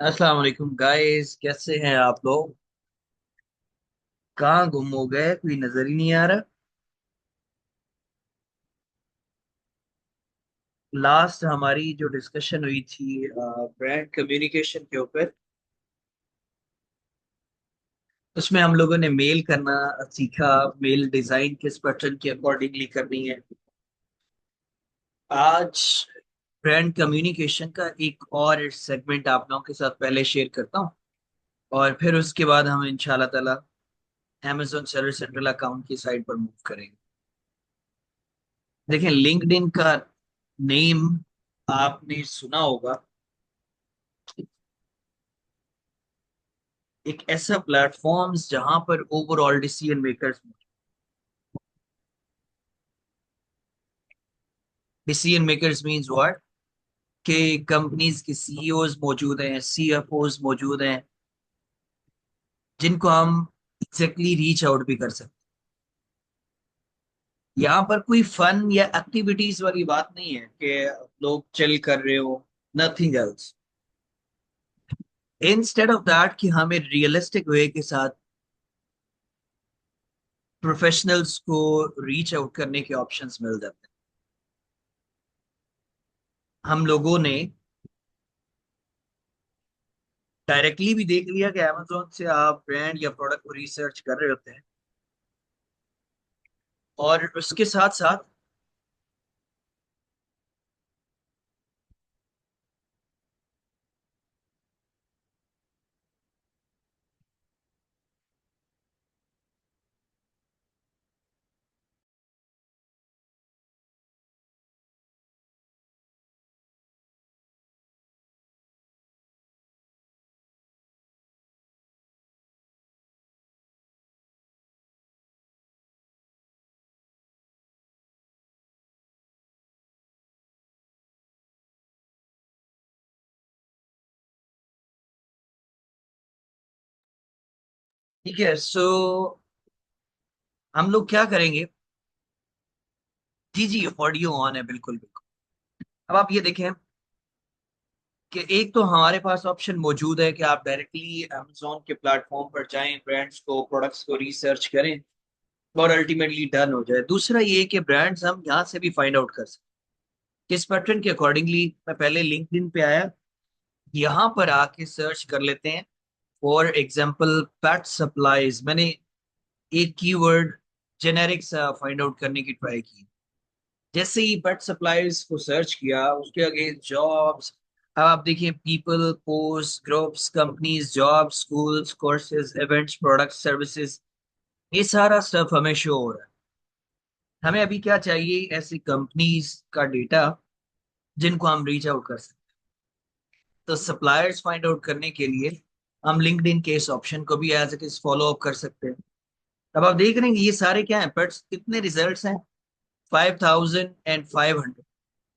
अस्सलाम वालेकुम गाइस, कैसे हैं आप लोग? कहाँ गुम हो गए? कोई नजर ही नहीं आ रहा। लास्ट हमारी जो डिस्कशन हुई थी ब्रांड कम्युनिकेशन के ऊपर, उसमें हम लोगों ने मेल करना सीखा। मेल डिजाइन किस पैटर्न के अकॉर्डिंगली करनी है। आज ब्रांड कम्युनिकेशन का एक और सेगमेंट आप लोगों के साथ पहले शेयर करता हूँ, और फिर उसके बाद हम इंशाल्लाह ताला Amazon सर्विस सेंट्रल अकाउंट की साइड पर मूव करेंगे। देखें, लिंक्डइन का नेम आपने सुना होगा। एक ऐसा प्लेटफॉर्म जहां पर overall decision makers means what, कि कंपनीज के सीईओज मौजूद हैं, सीएफओज मौजूद हैं, जिनको हम एग्जैक्टली रीच आउट भी कर सकते हैं। यहाँ पर कोई फन या एक्टिविटीज वाली बात नहीं है कि लोग चिल कर रहे हो, nothing else. Instead of that कि हमें रियलिस्टिक वे के साथ प्रोफेशनल्स को रीच आउट करने के ऑप्शंस मिल जाते हैं। हम लोगों ने डायरेक्टली भी देख लिया कि अमेजोन से आप ब्रांड या प्रोडक्ट को रिसर्च कर रहे होते हैं, और उसके साथ साथ ठीक है। सो हम लोग क्या करेंगे? जी जी, ऑडियो ऑन है, बिल्कुल बिल्कुल। अब आप ये देखें कि एक तो हमारे पास ऑप्शन मौजूद है कि आप डायरेक्टली अमेजोन के प्लेटफॉर्म पर जाएं, ब्रांड्स को, प्रोडक्ट्स को रिसर्च करें और अल्टीमेटली डन हो जाए। दूसरा ये कि ब्रांड्स हम यहाँ से भी फाइंड आउट कर सकते हैं किस पैटर्न के अकॉर्डिंगली। मैं पहले लिंक्डइन पे आया, यहाँ पर आके सर्च कर लेते हैं। फॉर एग्जाम्पल पेट सप्लाईज, मैंने एक कीवर्ड जेनेरिक सा फाइंड आउट करने की ट्राई की। जैसे ही पेट सप्लाईज को सर्च किया, उसके आगे जॉब्स। अब आप देखिए, people, post, groups, companies, jobs, schools, courses, events, products, services, ये सारा स्टफ हमें शो हो रहा है। हमें अभी क्या चाहिए? ऐसी कंपनीज का डेटा जिनको हम रीच आउट कर सकते हैं। तो सप्लायर्स फाइंड आउट करने के लिए हम लिंक्डइन के इस ऑप्शन को भी as it is follow up कर सकते हैं। अब आप देख रहे हैं कि ये सारे क्या है, पेट्स, कितने रिजल्ट्स हैं? 5500।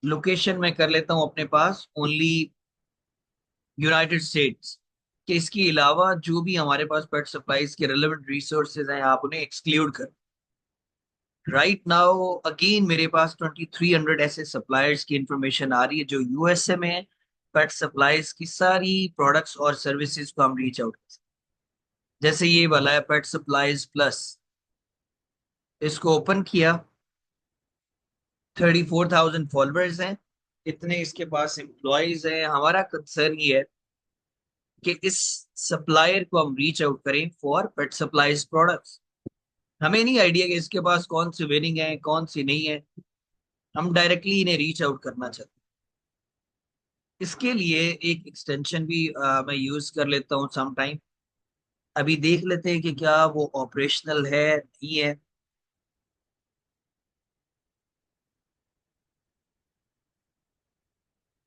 लोकेशन में कर लेता हूँ अपने पास ओनली यूनाइटेड स्टेट्स। कि इसके अलावा जो भी हमारे पास पेट सप्लाईज के रेलेवेंट रिसोर्सेज हैं, आप उन्हें एक्सक्लूड कर। राइट नाउ अगेन मेरे पास 2300 ऐसे सप्लायर्स की इंफॉर्मेशन आ रही है जो यूएसए में है। पेट सप्लाईज की सारी प्रोडक्ट्स और सर्विसेज को हम रीच आउट कर सकते हैं। जैसे ये वाला है पेट सप्लाईज प्लस, इसको ओपन किया, 34,000 फॉलोअर्स हैं, इतने इसके पास एम्प्लॉयज हैं। हमारा कंसर्न ये है कि इस सप्लायर को हम रीच आउट करें फॉर पेट सप्लाईज प्रोडक्ट्स। हमें नहीं आइडिया कि इसके पास कौन सी विनिंग है, कौन सी नहीं है। हम डायरेक्टली इन्हें रीच आउट करना चाहते हैं। इसके लिए एक एक्सटेंशन भी मैं यूज कर लेता हूँ सम टाइम। अभी देख लेते हैं कि क्या वो ऑपरेशनल है, नहीं है।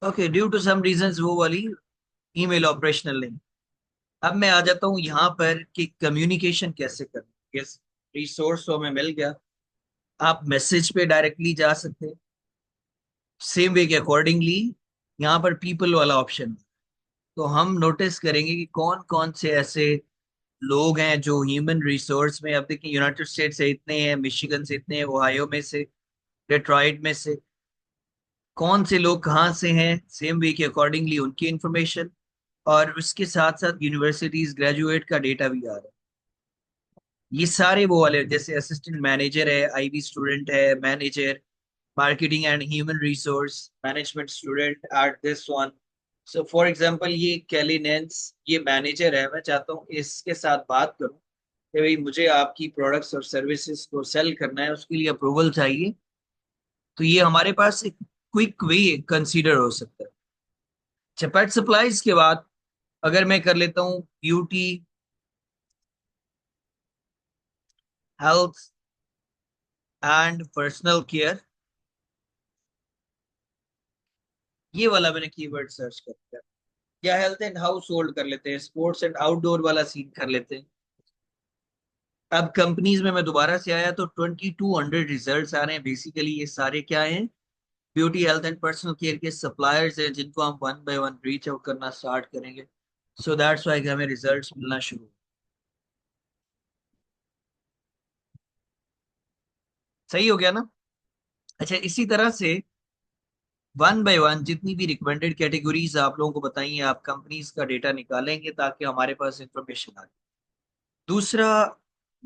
Okay, due to some reasons वो वाली ईमेल ऑपरेशनल नहीं। अब मैं आ जाता हूँ यहाँ पर कि कम्युनिकेशन कैसे करना। यस, रिसोर्स तो हमें मिल गया। आप मैसेज पे डायरेक्टली जा सकते हैं। सेम वे के अकॉर्डिंगली यहाँ पर पीपल वाला ऑप्शन, तो हम नोटिस करेंगे कि कौन कौन से ऐसे लोग हैं जो ह्यूमन रिसोर्स में। अब देखिए, यूनाइटेड स्टेट से इतने हैं, मिशिगन से इतने हैं, ओहायो में से, डेट्रॉइट में से, कौन से लोग कहाँ से हैं, सेम वे के अकॉर्डिंगली उनकी इंफॉर्मेशन। और उसके साथ साथ यूनिवर्सिटीज ग्रेजुएट का डेटा भी आ रहा है। ये सारे वो वाले जैसे असिस्टेंट मैनेजर है, आईबी स्टूडेंट है, manager marketing and human resource management student at this one. So for example ये कैलिनेंस, ये मैनेजर है, मैं चाहता हूँ इसके साथ बात करूं कि भाई मुझे आपकी प्रोडक्ट्स और सर्विसेज को सेल करना है, उसके लिए अप्रूवल चाहिए। तो ये हमारे पास एक क्विक वे कंसीडर हो सकता है। पेट सप्लाईज के बाद अगर मैं कर लेता हूँ beauty, health and personal care, ये वाला मैंने कीवर्ड सर्च कर लिया। या हेल्थ एंड हाउस होल्ड कर लेते हैं, स्पोर्ट्स एंड आउटडोर वाला सीन कर लेते हैं। अब कंपनीज में मैं दोबारा से आया तो 2200 रिजल्ट्स आ रहे हैं। बेसिकली ये सारे क्या हैं, beauty health and personal care के सप्लायर्स हैं जिनको हम one by one reach out करना स्टार्ट करेंगे। सो दैट्स व्हाई हमें रिजल्ट्स मिलना शुरू। सही हो गया ना? अच्छा, इसी तरह से वन बाय वन जितनी भी रिकमेंडेड कैटेगरीज आप लोगों को बताइए, आप कंपनीज का डेटा निकालेंगे ताकि हमारे पास इंफॉर्मेशन आ जाए। दूसरा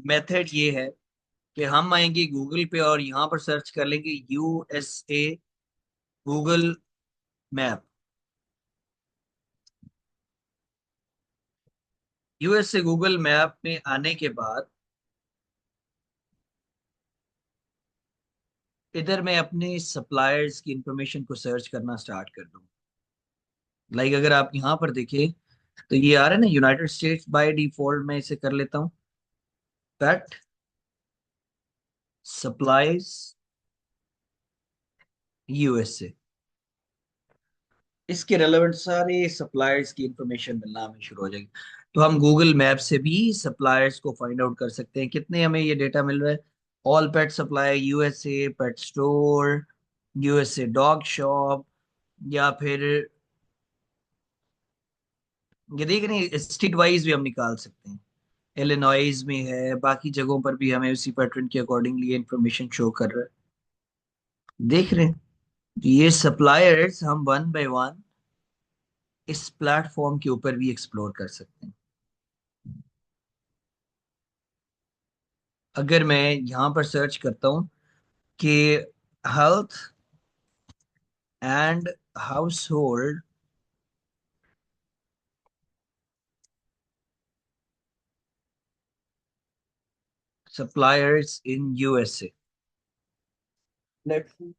मेथड ये है कि हम आएंगे गूगल पे और यहाँ पर सर्च कर लेंगे USA Google map. USA Google map में आने के बाद इधर मैं अपने सप्लायर्स की इंफॉर्मेशन को सर्च करना स्टार्ट कर दूँ। लाइक अगर आप यहाँ पर देखें तो ये आ रहा है ना यूनाइटेड स्टेट्स, बाय डिफॉल्ट मैं इसे कर लेता हूँ पेट सप्लाईज यूएसए। इसके रेलेवेंट सारे सप्लायर्स की इंफॉर्मेशन मिलना हमें शुरू हो जाएगी। तो हम गूगल मैप से भी सप्लायर्स को फाइंड आउट कर सकते हैं कितने हमें ये डेटा मिल रहा है। ऑल पेट supply USA, pet store USA, dog shop, या फिर ये देख रहे हैं स्टेट वाइज भी हम निकाल सकते हैं। इलिनॉइस में है, बाकी जगहों पर भी हमें उसी पैटर्न के अकॉर्डिंगली ये इंफॉर्मेशन शो कर रहा है। देख रहे हैं ये सप्लायर्स हम वन बाय वन इस प्लेटफॉर्म के ऊपर भी एक्सप्लोर कर सकते हैं। अगर मैं यहाँ पर सर्च करता हूँ कि health and house hold suppliers in USA, let's सी।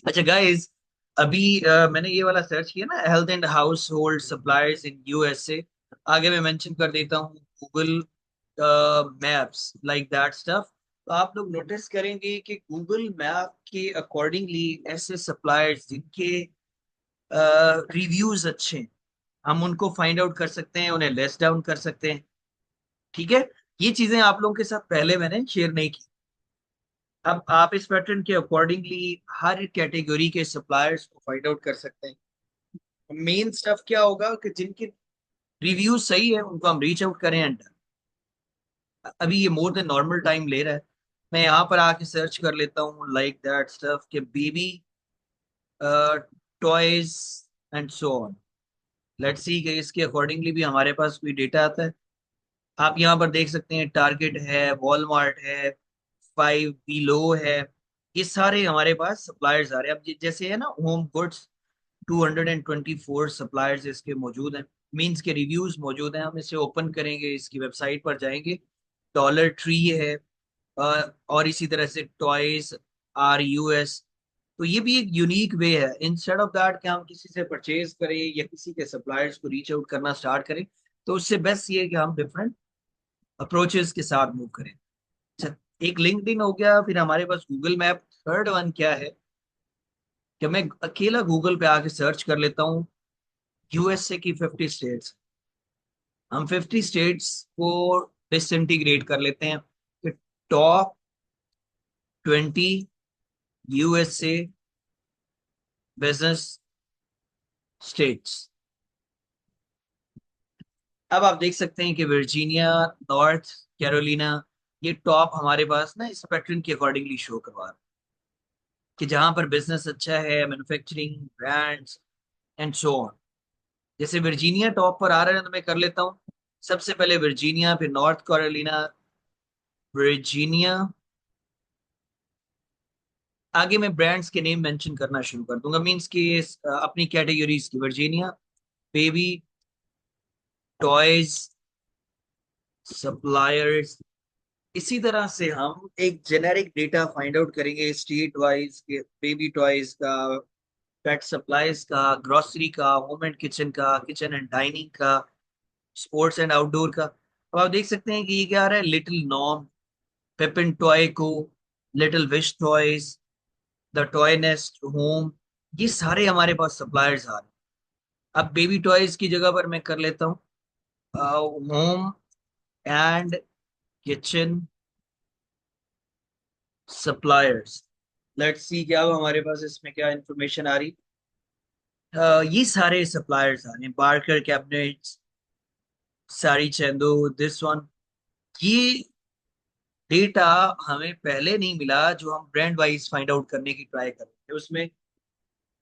अच्छा गाइस, अभी मैंने ये वाला सर्च किया ना, health and house hold suppliers in USA. आगे मैं मेंशन कर देता हूँ Google maps like that stuff. तो आप लोग नोटिस करेंगे कि गूगल मैप के अकॉर्डिंगली ऐसे सप्लायर्स जिनके रिव्यूज अच्छे हैं, हम उनको फाइंड आउट कर सकते हैं, उन्हें लेस डाउन कर सकते हैं। ठीक है, ये चीजें आप लोगों के साथ पहले मैंने शेयर नहीं की। अब आप इस पैटर्न के अकॉर्डिंगली हर कैटेगरी के सप्लायर्स को फाइंड आउट कर सकते हैं। मेन स्टफ क्या होगा कि जिनके रिव्यू सही है उनको हम रीच आउट करें एंड अभी ये मोर देन नॉर्मल टाइम ले रहा है। मैं यहाँ पर आके सर्च कर लेता हूँ लाइक दैट स्टफ के baby toys and so on. Let's see कि इसके अकॉर्डिंगली भी हमारे पास कोई डेटा आता है। आप यहाँ पर देख सकते हैं टारगेट है, वॉलमार्ट है, फाइव बिलो है। ये सारे हमारे पास सप्लायर्स आ रहे हैं। अब जैसे है ना होम गुड्स, 224 सप्लायर्स इसके मौजूद हैं, मींस के रिव्यूज मौजूद हैं। हम इसे ओपन करेंगे, इसकी वेबसाइट पर जाएंगे, डॉलर ट्री है, और इसी तरह से टॉयज आर यूएस। तो ये भी एक यूनिक वे है, इंस्टेड ऑफ दैट कि हम किसी से परचेज करें या किसी के सप्लायर्स को रीच आउट करना स्टार्ट करें, तो उससे बेस्ट ये है कि हम डिफरेंट अप्रोचेस के साथ मूव करें। अच्छा, एक लिंक्डइन हो गया, फिर हमारे पास गूगल मैप। थर्ड वन क्या है कि मैं अकेला गूगल पे आके सर्च कर लेता हूँ यूएसए की 50 स्टेट्स। हम 50 स्टेट्स को डिसइंटीग्रेट कर लेते हैं कि टॉप 20 यूएसए बिजनेस स्टेट्स। अब आप देख सकते हैं कि वर्जीनिया, नॉर्थ कैरोलिना, ये टॉप हमारे पास ना इस पैटर्न के अकॉर्डिंगली शो करवा रहा है कि जहां पर बिजनेस अच्छा है, manufacturing, brands and so on. जैसे वर्जीनिया टॉप पर आ रहा है तो मैं कर लेता हूँ सबसे पहले वर्जीनिया, फिर नॉर्थ कैरोलिना, वर्जीनिया। आगे मैं ब्रांड्स के नेम मेंशन करना शुरू कर दूंगा, मींस कि अपनी कैटेगरीज की, वर्जीनिया बेबी टॉयज सप्लायर्स। इसी तरह से हम एक जेनेरिक डेटा फाइंड आउट करेंगे स्टेट वाइज के बेबी टॉयज का, पेट सप्लाईज का, ग्रोसरी का, होम एंड किचन का, किचन एंड डाइनिंग का, स्पोर्ट्स एंड आउटडोर का। अब आप देख सकते हैं कि ये क्या आ रहा है, लिटिल नॉम, पेपिन टॉय को, little wish toys, the toy nest home. ये सारे हमारे पास सप्लायर्स आ रहे हैं। अब बेबी टॉयज की जगह पर मैं कर लेता हूँ home and kitchen suppliers. Let's see क्या अब हमारे पास इसमें क्या इंफॉर्मेशन आ रही। ये सारे सप्लायर्स आ रहे हैं, बार्कर कैबिनेट्स, सारी चंदो, दिस वन। ये डेटा हमें पहले नहीं मिला जो हम ब्रांड वाइज फाइंड आउट करने की ट्राई कर रहे थे। उसमें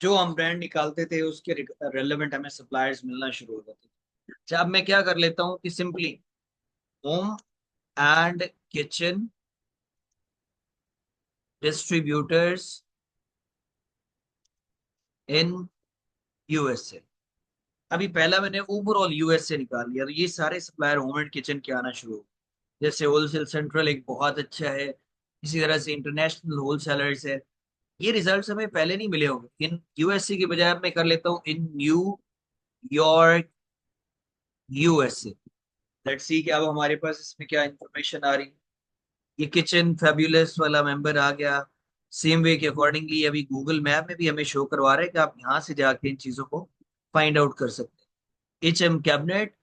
जो हम ब्रांड निकालते थे उसके रेलेवेंट हमें सप्लायर्स मिलना शुरू हो जाते थे। अच्छा, अब मैं क्या कर लेता हूँ कि simply home and kitchen distributors in USA. अभी पहला मैंने ओवरऑल यूएसए निकाल लिया, तो ये सारे सप्लायर होम एंड किचन के आना शुरू हो। जैसे होलसेल सेंट्रल एक बहुत अच्छा है, इसी तरह से इंटरनेशनल होलसेलर्स है। ये रिजल्ट्स हमें पहले नहीं मिले होंगे इन यूएसए की बजाय। मैं कर लेता हूँ in New York USA. Let's see कि अब हमारे पास इसमें क्या इंफॉर्मेशन आ रही है। ये किचन फैब्यूलस वाला मेंबर आ गया। सेम वे के अकॉर्डिंगली अभी गूगल मैप में भी हमें शो करवा रहा है कि आप यहाँ से जाके इन चीजों को फाइंड आउट कर सकते हैं। H M cabinet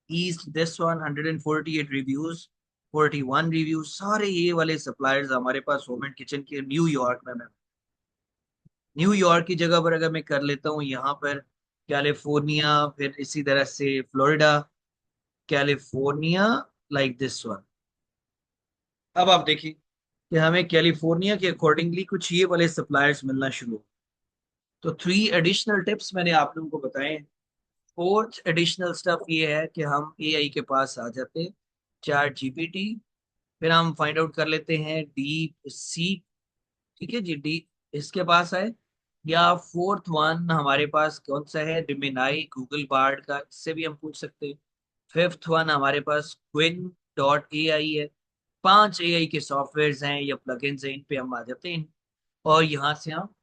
east, this one 148 reviews, 41 reviews, सारे ये वाले सप्लायर्स हमारे पास होम एंड किचन के न्यूयॉर्क में। मैं न्यूयॉर्क की जगह पर अगर मैं कर लेता हूँ यहाँ पर कैलिफोर्निया, फिर इसी तरह से Florida, California, like this one. अब आप देखिए कि हमें कैलिफोर्निया के अकॉर्डिंगली कुछ ये वाले सप्लायर्स मिलना शुरू हो। तो 3 एडिशनल टिप्स मैंने आप लोगों को बताए। फोर्थ एडिशनल स्टफ ये है कि हम एआई के पास आ जाते हैं, चैट जीपीटी, फिर हम फाइंड आउट कर लेते हैं डीप सी। ठीक है जी, डी इसके पास है। या फोर्थ वन हमारे पास कौन सा है, रिमिनाई, गूगल बार्ड का, इससे भी हम पूछ सकते हैं। फिफ्थ वन हमारे पास क्विन डॉट ए आई है। 5 एआई के सॉफ्टवेयर हैं या प्लगइन्स हैं, इन पे हम आ जाते हैं और यहाँ से हम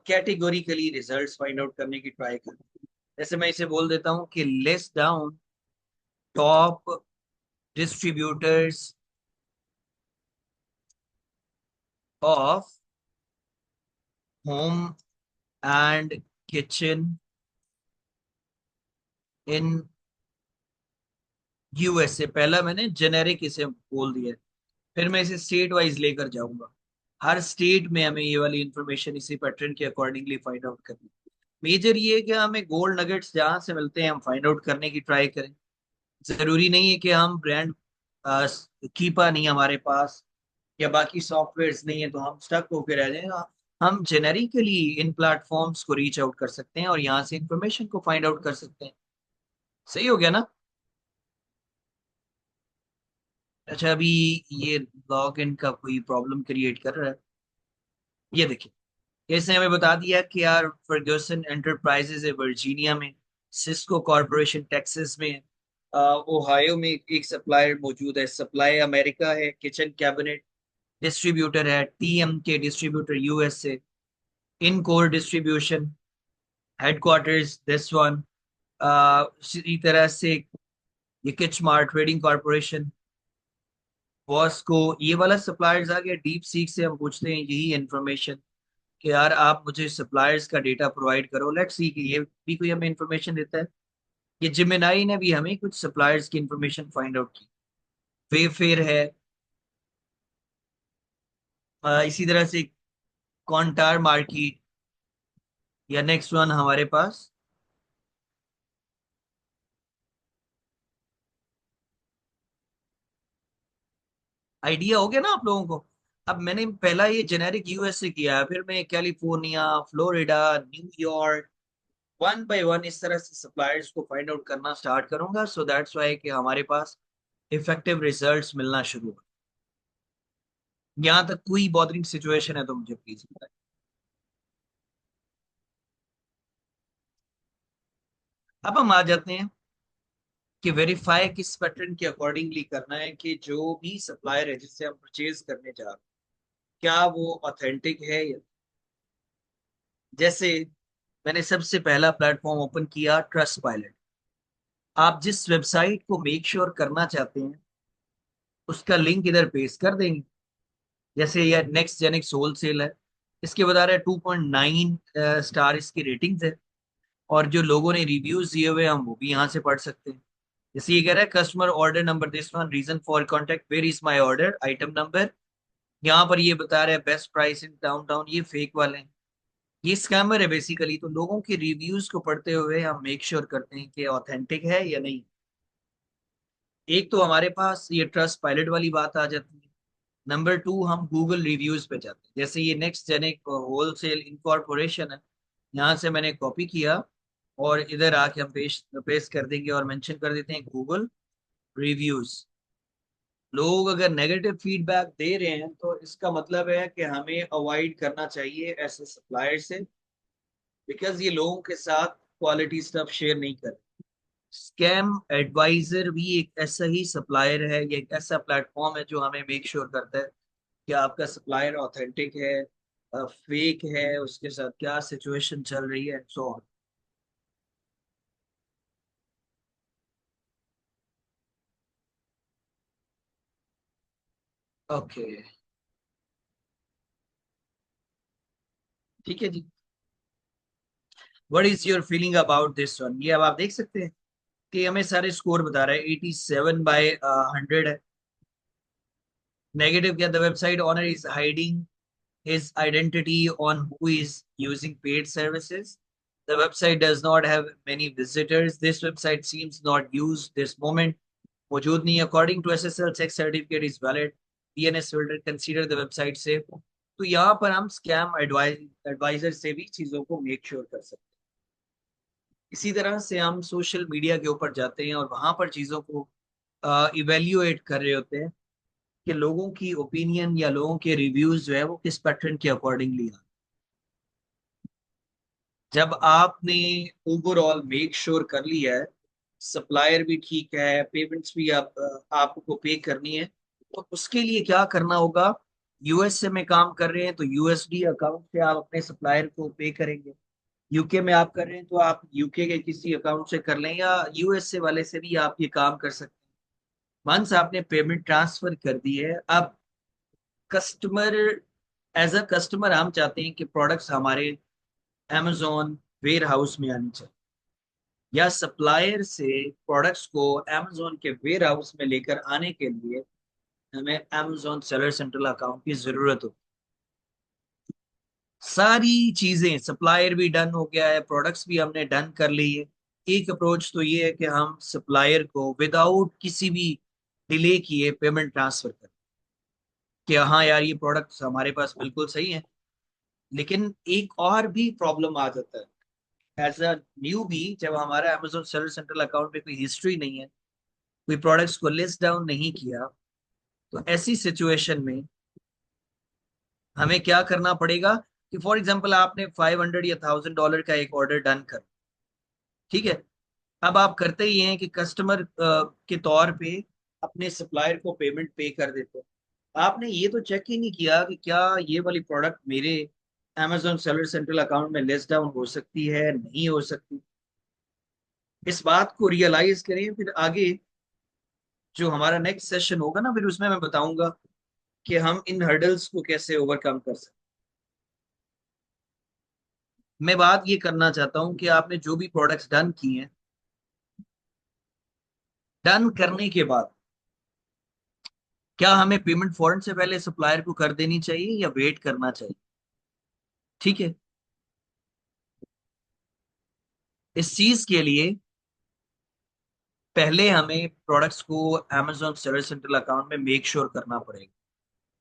कैटेगोरिकली रिजल्ट्स फाइंड आउट करने की ट्राई करते हैं। जैसे मैं इसे बोल देता हूँ कि list down top distributors of home and kitchen in USA पहला मैंने जेनेरिक इसे बोल दिया है। फिर मैं इसे स्टेट वाइज लेकर जाऊंगा। हर स्टेट में हमें ये वाली इंफॉर्मेशन इसी पैटर्न के अकॉर्डिंगली फाइंड आउट करनी। मेजर ये है कि हमें गोल्ड नगेट्स जहां से मिलते हैं हम फाइंड आउट करने की ट्राई करें। जरूरी नहीं है कि हम ब्रांड कीपा नहीं हमारे पास या बाकी सॉफ्टवेयर्स नहीं है तो हम स्टक होकर रह जाएंगे। हम जेनेरिकली इन प्लेटफॉर्म्स को रीच आउट कर सकते हैं और यहाँ से इंफॉर्मेशन को फाइंड आउट कर सकते हैं। सही हो गया ना। अच्छा अभी ये लॉग इन का कोई प्रॉब्लम क्रिएट कर रहा है। ये देखिए इसने हमें बता दिया कि यार फर्ग्यूसन एंटरप्राइजेज है वर्जीनिया में, सिस्को कॉरपोरेशन टेक्सास में है, ओहायो में एक सप्लायर मौजूद है, सप्लाई अमेरिका है, किचन कैबिनेट डिस्ट्रीब्यूटर है, टीएम के डिस्ट्रीब्यूटर यूएस से, in core distribution headquarters this one, इसी तरह से ये किचमार्ट ट्रेडिंग कॉरपोरेशन, बॉस्को, ये वाला सप्लायर्स आ गया। डीप सीक से हम पूछते हैं यही इन्फॉर्मेशन कि यार आप मुझे सप्लायर्स का डेटा प्रोवाइड करो। लेट्स सी कि ये भी कोई हमें इन्फॉर्मेशन देता है। ये जिमिनाई ने भी हमें कुछ सप्लायर्स की इन्फॉर्मेशन फाइंड आउट की। वेफेयर है, इसी तरह से कॉन्टार मार्केट, या नेक्स्ट वन हमारे पास। आइडिया हो गया ना आप लोगों को। अब मैंने पहला ये जेनेरिक यूएस से किया है, फिर मैं California, Florida, New York, one by one इस तरह से सप्लायर्स को फाइंड आउट करना स्टार्ट करूंगा। सो दैट्स वाई कि हमारे पास इफेक्टिव रिजल्ट्स मिलना शुरू हो। यहाँ तक कोई बॉदरिंग सिचुएशन है तो मुझे प्लीज बताएं। अब हम आ जाते हैं कि वेरीफाई किस पैटर्न के अकॉर्डिंगली करना है कि जो भी सप्लायर है जिससे हम परचेज करने जा रहे हैं क्या वो ऑथेंटिक है या। जैसे मैंने सबसे पहला प्लेटफॉर्म ओपन किया ट्रस्ट पायलट। आप जिस वेबसाइट को मेक श्योर करना चाहते हैं उसका लिंक इधर पेस्ट कर देंगे। जैसे ये नेक्स्ट जेनिक्स होलसेल है, इसके बता रहे 2.9 स्टार इसकी रेटिंग्स है, और जो लोगों ने रिव्यूज दिए हुए हैं हम वो भी यहाँ से पढ़ सकते हैं। जैसे ये कह रहा है customer order number this one, reason for contact, where is my order, item number. यहाँ पर ये बता रहे हैं बेस्ट प्राइस इन डाउनटाउन, ये फेक वाले हैं, ये स्कैमर है बेसिकली। तो लोगों के रिव्यूज को पढ़ते हुए हम मेक श्योर करते हैं कि ऑथेंटिक है या नहीं। एक तो हमारे पास ये ट्रस्ट पायलट वाली बात आ जाती है। नंबर टू हम गूगल रिव्यूज पे जाते हैं। जैसे ये नेक्स्ट जेनिक होलसेल इनकॉर्पोरेशन है, यहाँ से मैंने कॉपी किया और इधर आके हम पेस्ट पेस्ट कर देंगे और मेंशन कर देते हैं गूगल रिव्यूज। लोग अगर नेगेटिव फीडबैक दे रहे हैं तो इसका मतलब है कि हमें अवॉइड करना चाहिए ऐसे सप्लायर से, बिकॉज ये लोगों के साथ क्वालिटी स्टफ शेयर नहीं कर। स्कैम एडवाइजर भी एक ऐसा ही सप्लायर है, ये एक ऐसा प्लेटफॉर्म है जो हमें मेक श्योर करता है कि आपका सप्लायर ऑथेंटिक है, फेक है, उसके साथ क्या सिचुएशन चल रही है, सो ऑन। ओके ठीक है जी। What is your feeling about this one. ये अब आप देख सकते हैं कि हमें सारे स्कोर बता रहा है 87/100 है। नेगेटिव क्या, the website owner is hiding his identity on who is using paid services. The website does not have many visitors. This website seems not used this moment. मौजूद नहीं। According to SSL, check certificate is valid. DNS filter, consider the website safe. तो यहाँ पर हम scam adviser से भी चीजों को मेक श्योर कर सकते हैं। इसी तरह से हम सोशल मीडिया के ऊपर जाते हैं और वहां पर चीजों को इवेल्युएट कर रहे होते हैं कि लोगों की ओपिनियन या लोगों के रिव्यूज जो है वो किस पैटर्न के अकॉर्डिंगली। जब आपने ओवरऑल मेक श्योर कर लिया है सप्लायर भी ठीक है, पेमेंट्स भी आपको पे करनी है, तो उसके लिए क्या करना होगा। यूएसए में काम कर रहे हैं तो यूएसडी अकाउंट से आप अपने सप्लायर को पे करेंगे। यूके में आप कर रहे हैं तो आप यूके के किसी अकाउंट से कर लें, या यूएसए वाले से भी आप ये काम कर सकते हैं। वंस आपने पेमेंट ट्रांसफर कर दी है, अब कस्टमर, एज अ कस्टमर हम चाहते हैं कि प्रोडक्ट्स हमारे amazon वेयर हाउस में आनी चाहिए। या सप्लायर से प्रोडक्ट्स को amazon के वेयर हाउस में लेकर आने के लिए हमें amazon सेलर सेंट्रल अकाउंट की जरूरत होती है। सारी चीजें, सप्लायर भी डन हो गया है, प्रोडक्ट्स भी हमने डन कर ली है। एक अप्रोच तो ये है कि हम सप्लायर को विदाउट किसी भी डिले किए पेमेंट ट्रांसफर करें कि हाँ यार ये प्रोडक्ट्स हमारे पास बिल्कुल सही है। लेकिन एक और भी प्रॉब्लम आ जाता है एज अ न्यू भी, जब हमारा अमेजोन सेलर सेंट्रल अकाउंट में कोई हिस्ट्री नहीं है, कोई प्रोडक्ट्स को लिस्ट डाउन नहीं किया, तो ऐसी सिचुएशन में हमें क्या करना पड़ेगा कि फॉर एग्जांपल आपने 500 या $1000 का एक ऑर्डर डन कर, ठीक है। अब आप करते ही हैं कि कस्टमर के तौर पे अपने सप्लायर को पेमेंट पे कर देते हैं। आपने ये तो चेक ही नहीं किया कि क्या ये वाली प्रोडक्ट मेरे amazon सेलर सेंट्रल अकाउंट में लिस्ट डाउन हो सकती है, नहीं हो सकती। इस बात को रियलाइज करें, फिर आगे जो हमारा नेक्स्ट सेशन होगा ना, फिर उसमें मैं बताऊंगा कि हम इन हर्डल्स को कैसे ओवरकम कर सकते। मैं बात ये करना चाहता हूँ कि आपने जो भी प्रोडक्ट्स डन किए हैं, डन करने के बाद क्या हमें पेमेंट फौरन से पहले सप्लायर को कर देनी चाहिए या वेट करना चाहिए? ठीक है। इस चीज के लिए पहले हमें प्रोडक्ट्स को amazon सर्विस सेंट्रल अकाउंट में मेक श्योर करना पड़ेगा।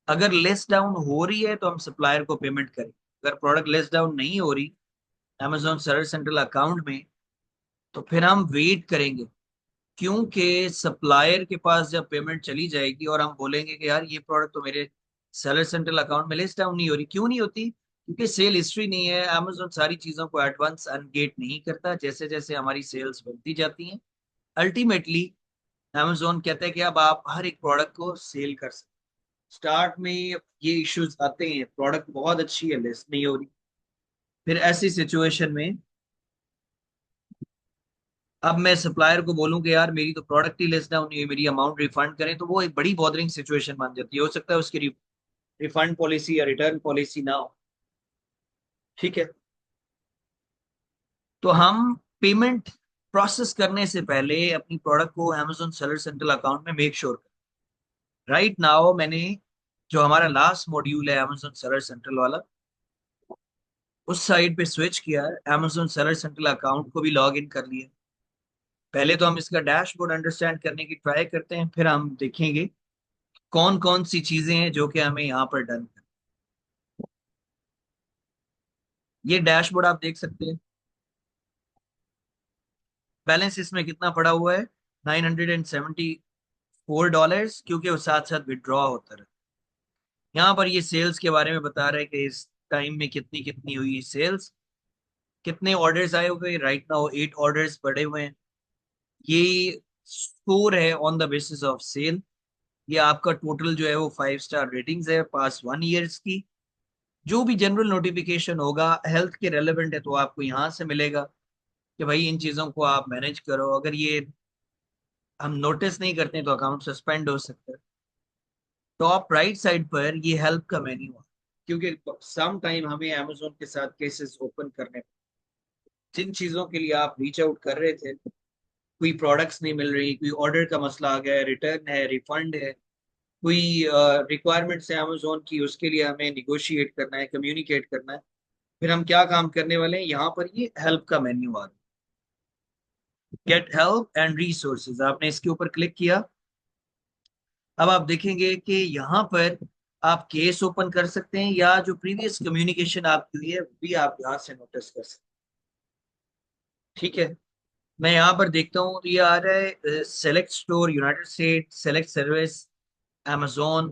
अगर लिस्ट डाउन हो रही है तो हम सप्लायर को पेमेंट करें। अगर प्रोडक्ट लिस्ट डाउन नहीं हो रही amazon सर्विस सेंट्रल अकाउंट में, तो फिर हम वेट करेंगे। क्योंकि सप्लायर के पास जब पेमेंट चली जाएगी और हम बोलेंगे कि यार ये प्रोडक्ट तो मेरे सेलर सेंट्रल अकाउंट में लिस्ट डाउन नहीं हो रही, क्यों नहीं होती? क्योंकि सेल हिस्ट्री नहीं है। amazon सारी चीजों को एडवांस अनगेट नहीं करता। जैसे जैसे हमारी सेल्स बढ़ती जाती हैं, अल्टीमेटली amazon कहता है कि अब आप हर एक प्रोडक्ट को सेल कर सकते। स्टार्ट में ये इश्यूज आते हैं, प्रोडक्ट बहुत अच्छी है, लिस्ट नहीं हो रही। फिर ऐसी सिचुएशन में अब मैं सप्लायर को बोलूं कि यार मेरी तो प्रोडक्ट ही लिस्ट डाउन नहीं है, मेरी अमाउंट रिफंड करें, तो वो एक बड़ी बॉदरिंग सिचुएशन बन जाती है। हो सकता है उसकी रिफंड पॉलिसी या रिटर्न पॉलिसी ना हो। ठीक है। तो हम पेमेंट प्रोसेस करने से पहले अपनी प्रोडक्ट को amazon सेलर सेंट्रल अकाउंट में मेक श्योर करें। राइट नाउ मैंने जो हमारा लास्ट मॉड्यूल है amazon सेलर सेंट्रल वाला, उस साइड पे स्विच किया है, amazon सेलर सेंट्रल अकाउंट को भी लॉग इन कर लिया। पहले तो हम इसका डैशबोर्ड अंडरस्टैंड करने की ट्राई करते हैं, फिर हम देखेंगे कौन कौन सी चीजें हैं जो कि हमें यहाँ पर डन कर। ये डैशबोर्ड आप देख सकते हैं। बैलेंस इसमें कितना पड़ा हुआ है? $974, क्योंकि वो साथ साथ विड्रॉ होता रहा। यहाँ पर ये सेल्स के बारे में बता रहे हैं कि इस टाइम में कितनी कितनी हुई सेल्स, कितने ऑर्डर्स आए हुए। राइट नाउ 8 ऑर्डर्स पड़े हुए हैं। ये स्कोर है on the basis of sale. ये आपका टोटल जो है वो 5 स्टार रेटिंग्स है पास 1 ईयर्स की। जो भी जनरल नोटिफिकेशन होगा हेल्थ के रेलेवेंट है तो आपको यहाँ से मिलेगा कि भाई इन चीजों को आप मैनेज करो। अगर ये हम नोटिस नहीं करते हैं तो अकाउंट सस्पेंड हो सकता है। टॉप राइट साइड पर ये हेल्प का मेन्यू है, क्योंकि सम टाइम हमें अमेजोन के साथ केसेस ओपन करने, जिन चीजों के लिए आप रीच आउट कर रहे थे, कोई प्रोडक्ट्स नहीं मिल रही, कोई ऑर्डर का मसला आ गया है, रिटर्न है, रिफंड है, कोई रिक्वायरमेंट्स है अमेजोन की, उसके लिए हमें निगोशिएट करना है, कम्युनिकेट करना है। फिर हम क्या काम करने वाले हैं, यहाँ पर ये हेल्प का मेन्यू आ रहा है, गेट हेल्प एंड रिसोर्सेज। आपने इसके ऊपर क्लिक किया। अब आप देखेंगे कि यहाँ पर आप केस ओपन कर सकते हैं, या जो प्रीवियस कम्युनिकेशन आपकी हुई है वो भी आप यहाँ से नोटिस कर सकते हैं। ठीक है। मैं यहाँ पर देखता हूँ तो ये आ रहा है select store united state, select service amazon,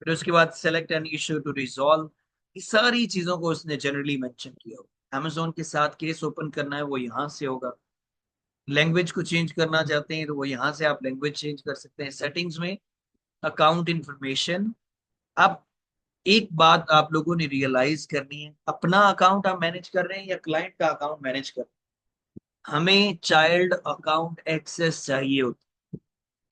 फिर उसके बाद select an issue to resolve. इस सारी चीजों को उसने जनरली मेंशन किया हो। amazon के साथ केस ओपन करना है वो यहाँ से होगा। लैंग्वेज को चेंज करना चाहते हैं तो वो यहाँ से आप लैंग्वेज चेंज कर सकते हैं। सेटिंग्स में अकाउंट इंफॉर्मेशन। अब एक बात आप लोगों ने रियलाइज करनी है, अपना अकाउंट आप मैनेज कर रहे हैं या क्लाइंट का अकाउंट मैनेज कर रहे हैं, हमें चाइल्ड अकाउंट एक्सेस चाहिए होता।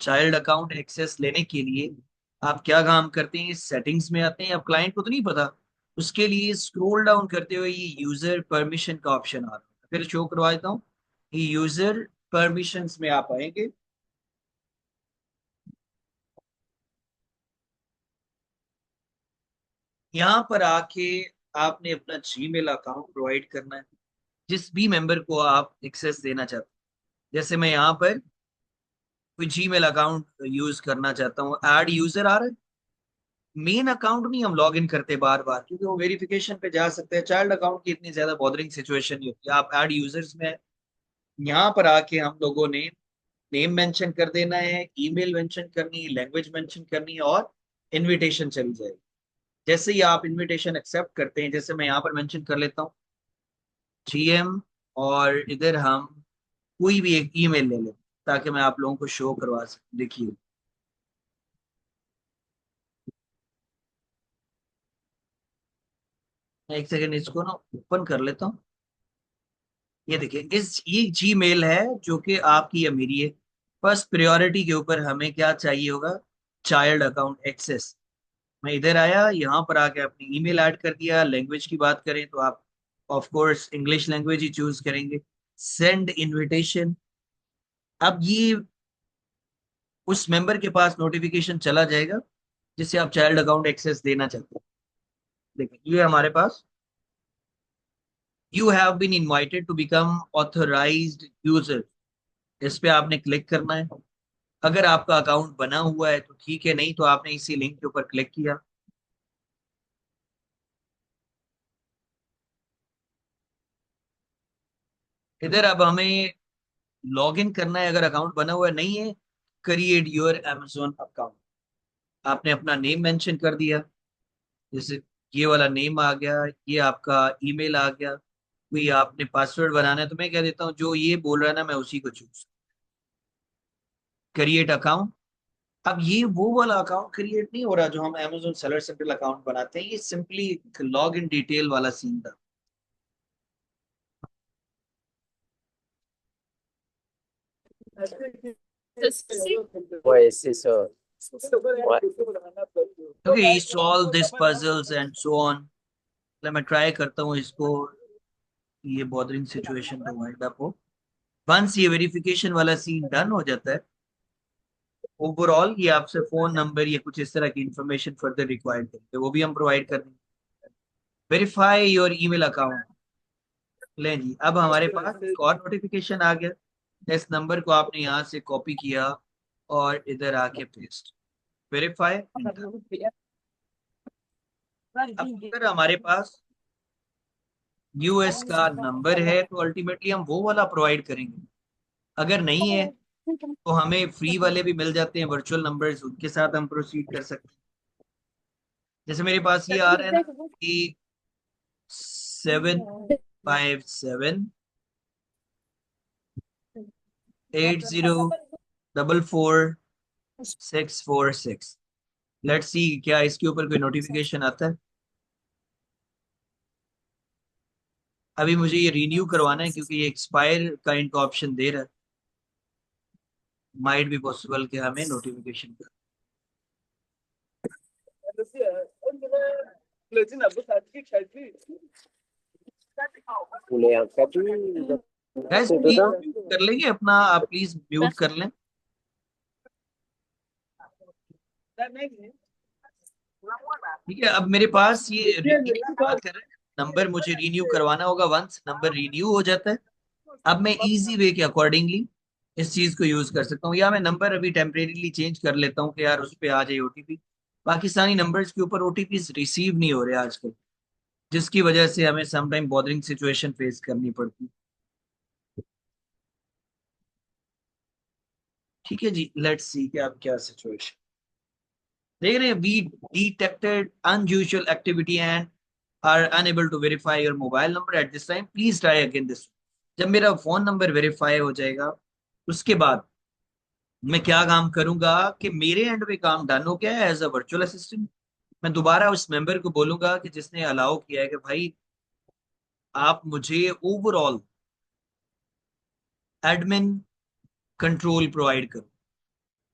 चाइल्ड अकाउंट एक्सेस लेने के लिए आप क्या काम करते हैं, सेटिंग्स में आते हैं। अब क्लाइंट को तो नहीं पता, उसके लिए स्क्रॉल डाउन करते हुए ये यूजर परमिशन का ऑप्शन आ रहा है, फिर शो करवा देता हूँ। यूजर परमिशंस में आप आएंगे। यहाँ पर आके आपने अपना जीमेल अकाउंट प्रोवाइड करना है जिस भी मेंबर को आप एक्सेस देना चाहते हैं। जैसे मैं यहाँ पर कोई जीमेल अकाउंट यूज करना चाहता हूँ, ऐड यूजर आ रहा है। मेन अकाउंट नहीं हम लॉग इन करते बार बार, क्योंकि वो वेरिफिकेशन पे जा सकते हैं। चाइल्ड अकाउंट की इतनी ज्यादा बॉदरिंग सिचुएशन नहीं होती। आप ऐड यूजर्स में यहाँ पर आके हम लोगों ने नेम मेंशन कर देना है, ईमेल मेंशन करनी है, लैंग्वेज मेंशन करनी है, और इनविटेशन चली जाएगी। जैसे ही आप इनविटेशन एक्सेप्ट करते हैं, जैसे मैं यहाँ पर मेंशन कर लेता हूँ जीएम, और इधर हम कोई भी एक ईमेल ले लें ताकि मैं आप लोगों को शो करवा सकूं। देखिए, मैं एक सेकंड इसको ना ओपन कर लेता हूँ। ये देखिए, ये जी मेल है जो कि आपकी या मेरी है। फर्स्ट प्रायोरिटी के ऊपर हमें क्या चाहिए होगा? Child account access. मैं इधर आया, यहाँ पर आके अपनी ईमेल ऐड कर दिया। लैंग्वेज की बात करें तो आप ऑफ कोर्स इंग्लिश लैंग्वेज ही चूज करेंगे। Send invitation. अब ये उस मेंबर के पास नोटिफिकेशन चला जाएगा जिसे आप चाइल्ड अकाउंट एक्सेस देना चाहते हैं। देखिए, ये हमारे पास you have been invited to become authorised user. इस पे आपने क्लिक करना है। अगर आपका अकाउंट बना हुआ है तो ठीक है, नहीं तो आपने इसी लिंक के ऊपर क्लिक किया। इधर अब हमें लॉग इन करना है। अगर अकाउंट बना हुआ नहीं है, क्रिएट योर Amazon अकाउंट। आपने अपना नेम मेंशन कर दिया। जैसे ये वाला नेम आ गया, ये आपका ईमेल आ गया। कोई आपने पासवर्ड बनाना है तो मैं कह देता हूँ जो ये बोल रहा है ना, मैं उसी को चूज। Create account. अब ये वो वाला अकाउंट क्रिएट नहीं हो रहा जो हम Amazon सेलर सेंट्रल अकाउंट बनाते हैं। ये सिंपली लॉग इन डिटेल वाला सीन था। Pues eso. What? Okay, solve this puzzles and so on. मैं ट्राई करता हूँ इसको, ये बॉदरिंग सिचुएशन तो वाइंड अप हो। वंस ये वेरिफिकेशन वाला सीन डन हो जाता है, ओवरऑल ये आपसे फोन नंबर या कुछ इस तरह की इंफॉर्मेशन फर्दर रिक्वायर्ड करेंगे, वो भी हम प्रोवाइड कर देंगे। Verify your email account. ले जी, अब हमारे पास एक और नोटिफिकेशन आ गया। इस नंबर को आपने यहाँ से कॉपी किया और इधर आके पेस्ट। Verify inter. अब अगर हमारे पास यूएस का नंबर है तो अल्टीमेटली हम वो वाला प्रोवाइड करेंगे। अगर नहीं है तो हमें फ्री वाले भी मिल जाते हैं वर्चुअल नंबर्स, उनके साथ हम प्रोसीड कर सकते हैं। जैसे मेरे पास ये आ रहा है ना कि 75780444646। लेट्स सी क्या इसके ऊपर कोई नोटिफिकेशन आता है। अभी मुझे ये रिन्यू करवाना है क्योंकि ये एक्सपायर का इनका ऑप्शन दे रहा है। माइट बी पॉसिबल कि हमें नोटिफिकेशन कर। गैस प्लीज म्यूट कर लेंगे अपना, आप प्लीज म्यूट कर लें। ठीक है, अब मेरे पास ये रिन्यू की बात कर रहे हैं। नंबर मुझे रिन्यू करवाना होगा। वंस नंबर रिन्यू हो जाता है, अब मैं इजी वे के अकॉर्डिंगली इस चीज को यूज कर सकता हूँ। या मैं नंबर अभी टेम्परेरीली चेंज कर लेता हूँ कि यार उस पे आ जाए ओटीपी। पाकिस्तानी नंबर्स के ऊपर ओटीपी रिसीव नहीं हो रहे आजकल, जिसकी वजह से हमें समटाइम बॉदरिंग सिचुएशन फेस करनी पड़ती है। ठीक है जी, लेट्स सी कि आप क्या सिचुएशन देख रहे हैं। We detected unusual activity and are unable to verify your mobile number at this time, please try again this. जब मेरा फोन नंबर वेरीफाई हो जाएगा उसके बाद मैं क्या काम करूंगा कि मेरे एंड पे काम डन हो गया है एज अ वर्चुअल असिस्टेंट। मैं दोबारा उस मेंबर को बोलूंगा कि जिसने अलाउ किया है कि भाई आप मुझे ओवरऑल एडमिन कंट्रोल प्रोवाइड करो।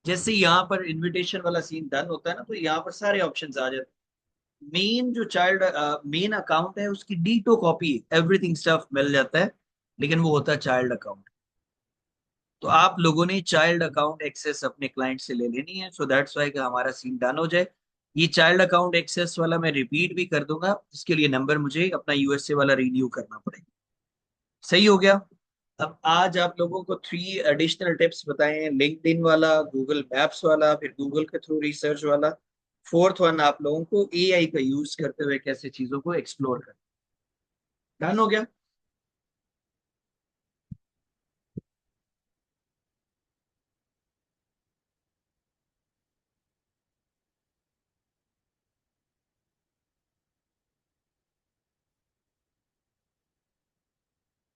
जैसे यहाँ पर इनविटेशन वाला सीन डन होता है ना, तो यहाँ पर सारे ऑप्शंस आ जाते हैं। मेन जो चाइल्ड मेन अकाउंट है उसकी डीटो कॉपी एवरीथिंग स्टफ मिल जाता है, लेकिन वो होता है चाइल्ड अकाउंट। तो आप लोगों ने चाइल्ड अकाउंट एक्सेस अपने क्लाइंट से ले लेनी है, सो दैट्स वाई कि हमारा सीन डन हो जाए। ये चाइल्ड अकाउंट एक्सेस वाला मैं रिपीट भी कर दूंगा, इसके लिए नंबर मुझे अपना यूएसए वाला रिन्यू करना पड़ेगा। सही हो गया। अब आज आप लोगों को 3 एडिशनल टिप्स बताए हैं, लिंक्डइन वाला, गूगल मैप्स वाला, फिर गूगल के थ्रू रिसर्च वाला। फोर्थ वन आप लोगों को एआई का यूज करते हुए कैसे चीजों को एक्सप्लोर करना। डन हो गया।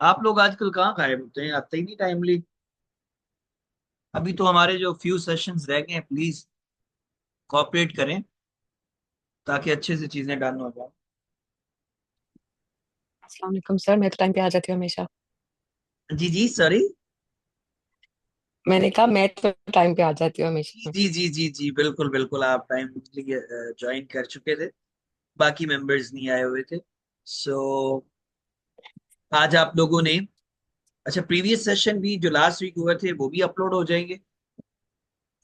आप लोग आजकल कहाँ गायब होते हैं, आते ही नहीं टाइमली। अभी तो हमारे जो फ्यू सेशंस रह गए हैं, प्लीज कोऑपरेट करें ताकि अच्छे से चीजें डन हो जाए। अस्सलाम वालेकुम सर, मैं तो टाइम पे आ जाती हूँ हमेशा। जी जी सॉरी। मैंने कहा मैं तो टाइम पे आ जाती हूँ जी हमेशा। जी जी जी जी, बिल्कुल बिल्कुल, आप टाइम ज्वाइन कर चुके थे, बाकी मेंबर्स नहीं आए हुए थे। सो आज आप लोगों ने, अच्छा प्रीवियस सेशन भी जो लास्ट वीक हुए थे वो भी अपलोड हो जाएंगे।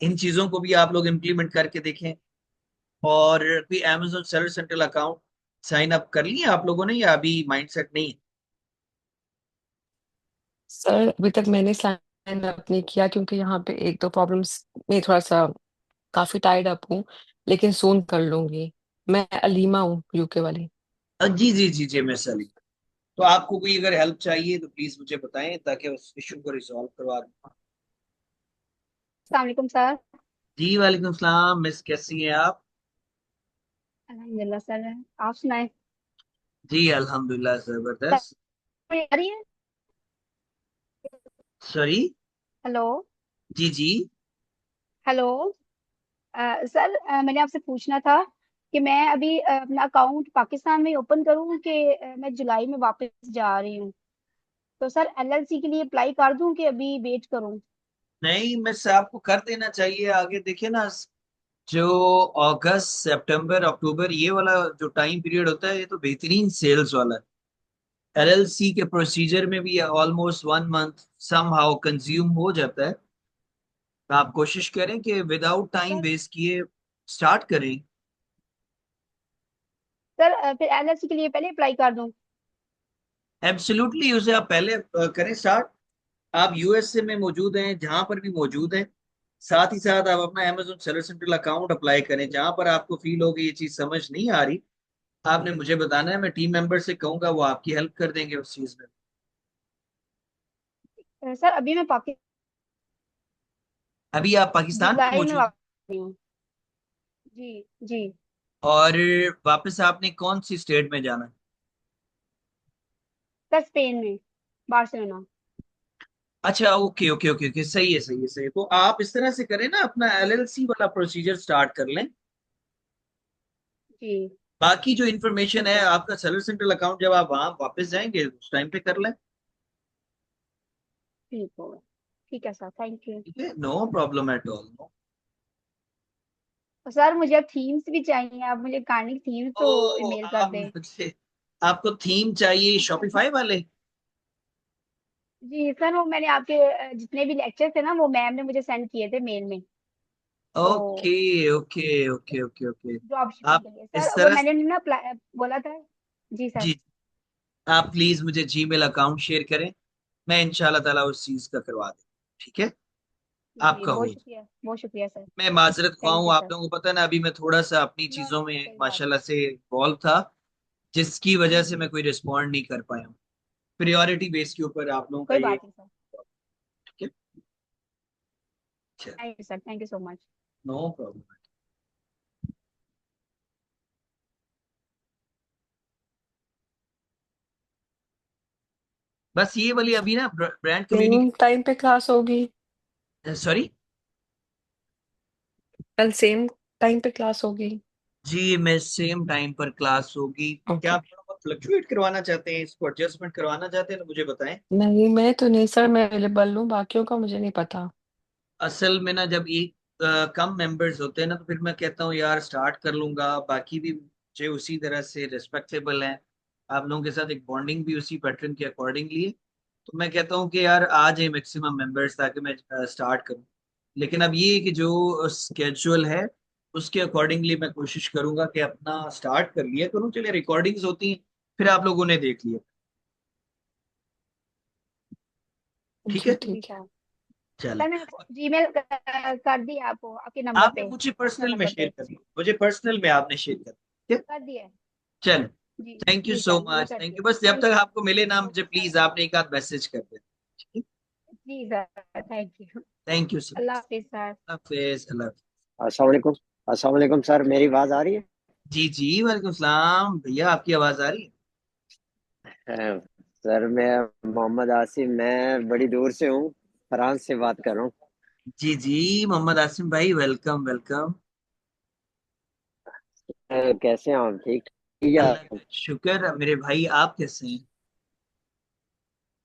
इन चीजों को भी आप लोग इम्प्लीमेंट करके देखें। और कोई Amazon server central account sign up कर लिए आप लोगों ने, या अभी माइंडसेट नहीं है? सर अभी तक मैंने साइन अप नहीं किया क्योंकि यहाँ पे एक दो प्रॉब्लम्स में थोड़ा सा काफी टाइड अप हूँ, लेकिन सून कर लूंगी। मैं अलीमा हूँ, यूके वाली। जी जी जी जी, मैं सली। तो आपको कोई अगर हेल्प चाहिए तो प्लीज मुझे बताएं ताकि उस इशू को रिजॉल्व करवा दूं। अस्सलाम वालेकुम सर। जी वालेकुम सलाम मिस, कैसी हैं आप? अल्हम्दुलिल्लाह सर, आप सुनाएं। जी अल्हम्दुलिल्लाह सर जबरदस्त। मेरी आ रही है? सॉरी। हेलो। जी जी। हेलो। सर मैंने आपसे पूछना था कि मैं अभी अपना अकाउंट पाकिस्तान में ओपन करूँ कि मैं जुलाई में वापस जा रही हूँ। तो सर एलएलसी के लिए अप्लाई कर दूं कि अभी वेट करूं? नहीं, मिस आपको कर देना चाहिए। आगे देखिए ना, जो अगस्त सितंबर अक्टूबर ये वाला जो टाइम पीरियड होता है, ये तो बेहतरीन सेल्स वाला है। एलएलसी के प्रोसीजर में भी almost 1 month somehow consume हो जाता है। तो आप कोशिश करें कि विदाउट टाइम सर वेस्ट किए स्टार्ट करें। सर फिर एलएलसी के लिए पहले अप्लाई कर दूं? एब्सोल्युटली, उसे आप पहले करें स्टार्ट। आप यूएसए में मौजूद हैं, जहां पर भी मौजूद हैं, साथ ही साथ आप अपना Amazon server central account apply करें। जहां पर आपको फील हो कि ये चीज समझ नहीं आ रही, आपने मुझे बताना है, मैं टीम मेंबर से कहूंगा, वो आपकी हेल्प कर देंगे उस चीज में। सर अभी मैं पाकिस्तान अभी आप पाकिस्तान में जुलाई में मौजूद हैं? वापस आ रही हूँ। जी जी। और वापस आपने कौन सी स्टेट में जाना है? सर स्पेन में, बार्सिलोना। अच्छा ओके ओके ओके ओके, सही है सही है सही है। तो आप इस तरह से करें ना, अपना एलएलसी वाला प्रोसीजर स्टार्ट कर लें। जी। बाकी जो इन्फॉर्मेशन ठीक है, है। आपका सर्वर सेंट्रल अकाउंट जब आप वहां वापस जाएंगे उस टाइम पे कर लें। ठीक होगा। ठीक है सर, थैंक यू। ठीक है, no problem at all, no. और सर मुझे अब थीम्स भी चाहिए, आप मुझे गाने की थीम्स तो ओ ईमेल कर आप दें। मुझे, आपको थीम चाहिए शॉपिफाई वाले? जी सर, वो मैंने आपके जितने भी लेक्चर थे ना, वो मैम ने मुझे सेंड किए थे मेल में। ओके तो okay okay okay okay. Drop shipping आप के लिए इस सर, वो तरह से, मैंने ना बोला था। जी सर। जी, आप प्लीज मुझे जीमेल अकाउंट शेयर करें, मैं इंशाल्लाह ताला उस चीज का करवा दूँ। ठीक है, जी आपका हो। बहुत शुक्रिया सर। मैं माजरत ख्वाह थैंक हूँ, यू आप सर। लोगों को पता है ना, अभी मैं थोड़ा सा अपनी नो चीजों नो, में कोई बात माशाल्लाह से इन्वॉल्व था, जिसकी वजह नहीं। से जी। मैं कोई रिस्पॉन्ड नहीं कर पाया हूँ। प्रायोरिटी बेस के ऊपर आप लोगों का कोई ये, बात नहीं सर। ठीक है, thank you sir, thank you so much. No problem. बस ये वाली अभी ना ब्रांड सेम कम्युनिकेशन। टाइम पे क्लास होगी? सॉरी। कल सेम टाइम पे क्लास होगी? जी, मैं सेम टाइम पर क्लास होगी। क्या ओके। आप थोड़ा बहुत फ्लक्चुएट करवाना चाहते हैं, इसको एडजस्टमेंट करवाना चाहते हैं तो मुझे बताएं। नहीं, मैं तो नहीं सर, मैं अवेलेबल हूँ, बाकियों का मुझे नहीं पता। असल में ना, जब एक कम मेंबर्स होते हैं ना, तो फिर मैं कहता हूँ यार स्टार्ट कर लूंगा, बाकी भी मुझे उसी तरह से रिस्पेक्टेबल है। आप लोगों के साथ एक बॉन्डिंग भी उसी पैटर्न के अकॉर्डिंगली है। तो मैं कहता हूँ कि यार आ जाए मैक्सिमम मेंबर्स ताकि मैं स्टार्ट करूँ। लेकिन अब ये है कि जो स्केड्यूल है उसके अकॉर्डिंगली मैं कोशिश करूंगा कि अपना स्टार्ट कर लिया करूँ। चलिए रिकॉर्डिंग्स होती हैं, फिर आप लोगों ने देख लिया। ठीक जी है। ठीक है। चल, सर मैंने जीमेल कर दिया आपको, आपके नंबर आपने पे, मुझे पर्सनल पर्सनल में नंबर शेयर पे कर दिया, मुझे पर्सनल में आपने शेयर कर दिया। ठीक है। कर दिया है। चल, जी थैंक यू जी सो सर, मैं मच, करती थैंक हूँ। यू। बस जब थैंक तक यू। आपको मिले ना मुझे प्लीज आपने एक आध मैसेज कर देना। जी sir, thank you. Thank you so Allah much. हाफिज सर। हाफिज, अल्लाह। अस्सलाम वालेकुम। अस्सलाम वालेकुम सर, मेरी आवाज आ रही जी जी, वालेकुम सलाम भैया, आपकी आवाज आ रही है। है? सर मैं मोहम्मद आसिम, मैं बड़ी दूर से हूँ, फ्रांस से बात कर रहा हूँ। जी जी, मोहम्मद आसिम भाई, वेलकम वेलकम। कैसे हैं आप? ठीक ठीक है अल्लाह आप? का शुक्र मेरे भाई, आप कैसे हैं?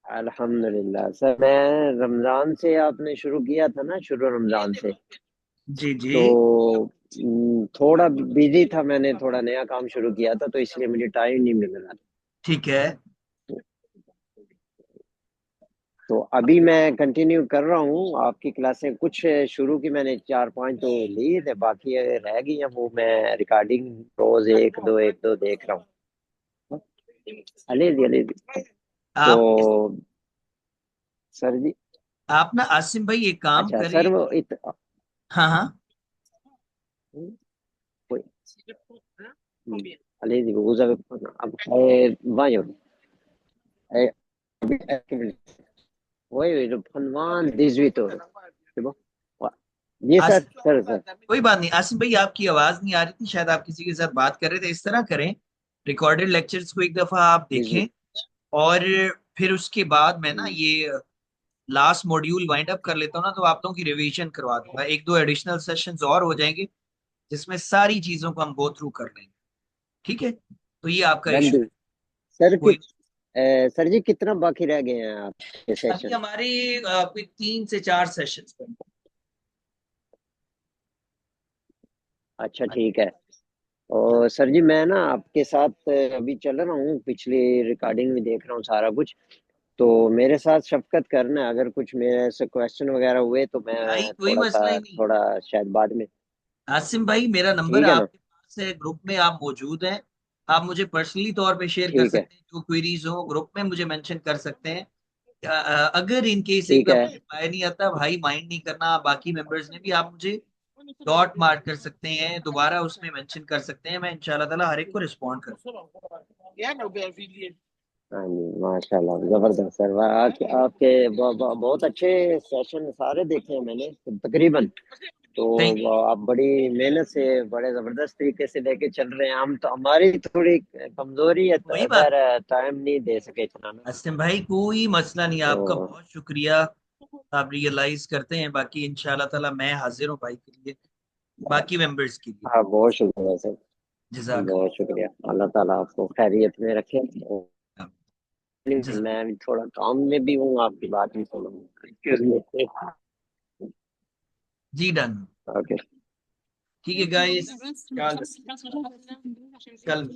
अल्हम्दुलिल्लाह सर, मैं रमजान से, आपने शुरू किया था ना, शुरू रमजान से, जी जी। तो थोड़ा बिजी था, मैंने थोड़ा नया काम शुरू किया था तो इसलिए मुझे टाइम नहीं मिल रहा था। ठीक है। तो अभी मैं कंटिन्यू कर रहा हूँ आपकी क्लासें, कुछ शुरू की मैंने 4 5 तो लिए थे, बाकी रह गई हैं, वो मैं रिकॉर्डिंग रोज एक दो देख रहा हूँ। अली जी। तो आप सर जी, आप ना आसिम भाई एक काम अच्छा करें। सर वो हाँ हाँ। कोई अली जी वो अब वही वही जो फनवान दिजवी तो जी सर, आसिम, सर सर। कोई बात नहीं आसिम भाई, आपकी आवाज नहीं आ रही थी, शायद आप किसी के साथ बात कर रहे थे। इस तरह करें, रिकॉर्डेड लेक्चर्स को एक दफा आप दिजवी। देखें, और फिर उसके बाद मैं ना ये लास्ट मॉड्यूल वाइंड अप कर लेता हूँ ना, तो आप लोगों की रिवीजन करवा दूंगा। एक दो एडिशनल सेशंस और हो जाएंगे जिसमें सारी चीजों को हम गो थ्रू कर लेंगे। ठीक है, तो ये आपका डन इशू सर कोई। सर जी कितना बाकी रह गए हैं आपके अभी सेशन? हमारे कोई 3 से 4 सेशंस पर। अच्छा ठीक है। और सर जी मैं ना आपके साथ अभी चल रहा हूँ, पिछली रिकॉर्डिंग में देख रहा हूँ सारा कुछ, तो मेरे साथ शफकत करना, अगर कुछ मेरे से क्वेश्चन वगैरह हुए तो भाई मैं कोई थोड़ा मसला सा, ही नहीं। थोड़ा शायद बाद में। आसिम भाई, मेरा नंबर ठीक है ना? आपके पास है, ग्रुप में आप मौजूद हैं। आप मुझे पर्सनली तौर पे शेयर कर ठीक है। सकते हैं, जो क्वेरीज हो ग्रुप में मुझे मेंशन कर सकते हैं। अगर इन केस एक ठीक है। दफा रिप्लाई नहीं आता भाई, माइंड नहीं करना, बाकी मेंबर्स ने भी, आप मुझे डॉट मार्क कर सकते हैं, दोबारा उसमें मेंशन कर सकते हैं, मैं इंशाल्लाह ताला हर एक को रिस्पॉन्ड कर। हाँ जी माशाल्लाह, जबरदस्त सर, आपके बहुत अच्छे सेशन सारे देखे हैं मैंने तकरीबन। तो थैंक आप बड़ी मेहनत से, बड़े जबरदस्त तरीके से लेके चल रहे हैं। हम तो, हमारी थोड़ी कमजोरी है, वही बात। इधर टाइम नहीं दे सके इतना ना। आसिम भाई कोई मसला नहीं, आपका तो बहुत शुक्रिया। आप रियलाइज करते हैं, बाकी इंशाल्लाह ताला मैं हाजिर हूँ भाई के लिए, बाकी मेंबर्स के लिए। हाँ, बहुत शुक्रिया सर, जजाक बहुत शुक्रिया। अल्लाह ताला आपको खैरियत में रखे। अल्लाह। मैं भी थोड़ा काम में भी हूँ, आपकी बात नहीं सुनूंगा। जी डन। ओके। ठीक है गाइस, कल कल